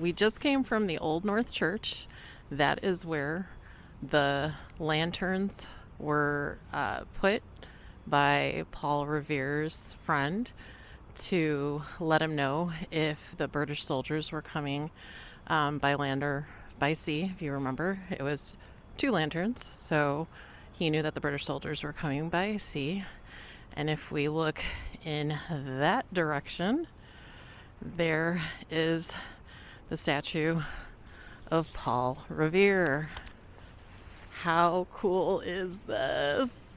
We just came from the Old North Church. That is where the lanterns were put by Paul Revere's friend to let him know if the British soldiers were coming by land or by sea. If you remember, it was two lanterns, so he knew that the British soldiers were coming by sea. And if we look in that direction, there is the statue of Paul Revere. How cool is this?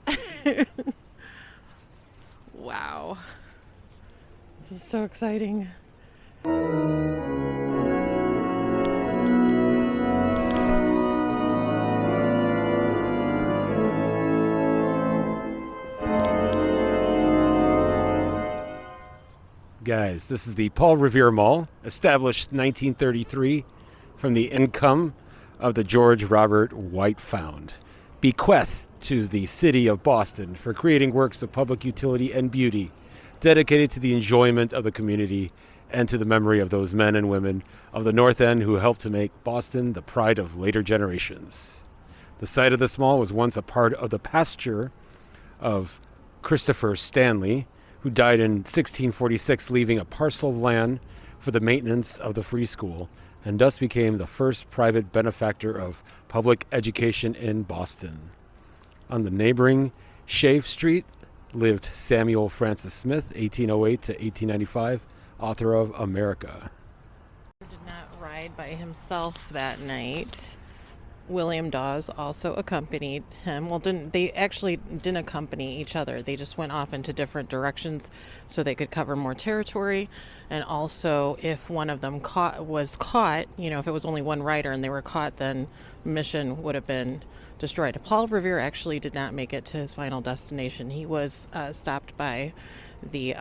Wow. This is so exciting. Guys, this is the Paul Revere Mall, established 1933 from the income of the George Robert White Fund, bequeathed to the city of Boston for creating works of public utility and beauty, dedicated to the enjoyment of the community and to the memory of those men and women of the North End who helped to make Boston the pride of later generations. The site of this mall was once a part of the pasture of Christopher Stanley, who died in 1646, leaving a parcel of land for the maintenance of the free school, and thus became the first private benefactor of public education in Boston. On the neighboring Shave Street lived Samuel Francis Smith, 1808 to 1895, author of America. Did not ride by himself that night. William Dawes also accompanied him. Well, they actually didn't accompany each other. They just went off into different directions so they could cover more territory. And also, if one of them was caught, if it was only one rider and they were caught, then mission would have been destroyed. Paul Revere actually did not make it to his final destination. He was stopped by the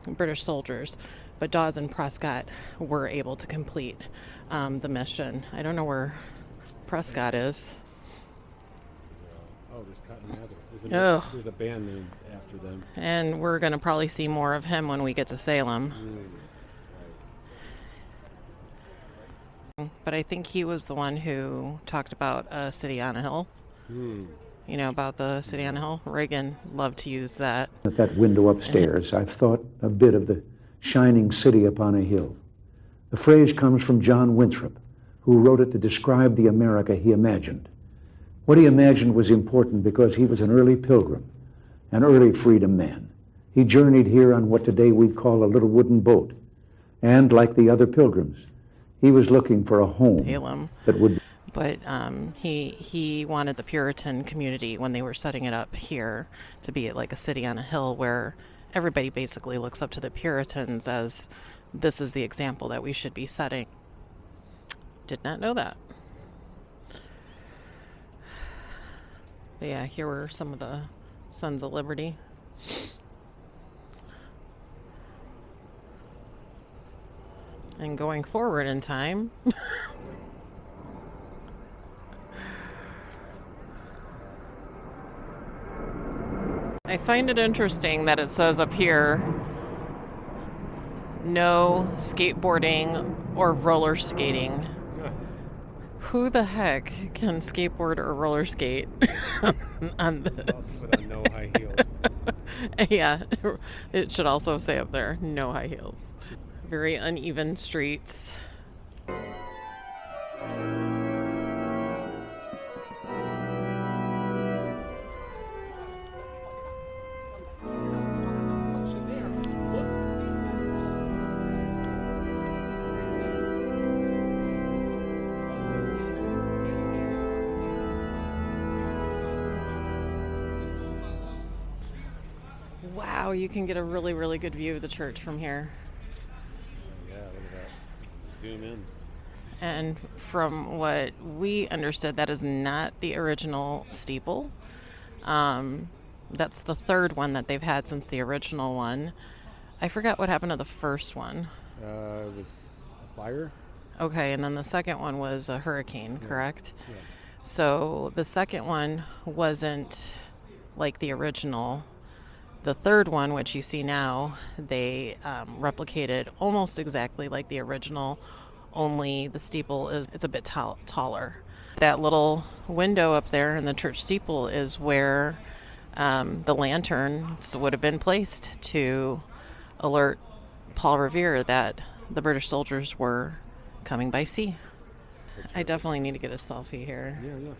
British soldiers, but Dawes and Prescott were able to complete the mission. I don't know where Prescott is. Oh, there's Cotton Mather. There's a band named after them. And we're going to probably see more of him when we get to Salem. But I think he was the one who talked about a city on a hill. About the city on a hill. Reagan loved to use that. At that window upstairs, I've thought a bit of the shining city upon a hill. The phrase comes from John Winthrop, who wrote it to describe the America he imagined. What he imagined was important because he was an early pilgrim, an early freedom man. He journeyed here on what today we'd call a little wooden boat. And like the other pilgrims, he was looking for a home Salem. That would... But he wanted the Puritan community, when they were setting it up here, to be like a city on a hill where everybody basically looks up to the Puritans as this is the example that we should be setting. Did not know that. But yeah, here were some of the Sons of Liberty. And going forward in time, I find it interesting that it says up here, no skateboarding or roller skating. Who the heck can skateboard or roller skate on this? Put on no high heels. Yeah, it should also say up there, no high heels. Very uneven streets. Wow, you can get a really, really good view of the church from here. Yeah, look at that. Zoom in. And from what we understood, that is not the original steeple. That's the third one that they've had since the original one. I forgot what happened to the first one. It was a fire. Okay, and then the second one was a hurricane, correct? Yeah. So the second one wasn't like the original. The third one, which you see now, they replicated almost exactly like the original, only the steeple is it's a bit taller. That little window up there in the church steeple is where the lanterns would have been placed to alert Paul Revere that the British soldiers were coming by sea. I definitely need to get a selfie here. Yeah, yeah.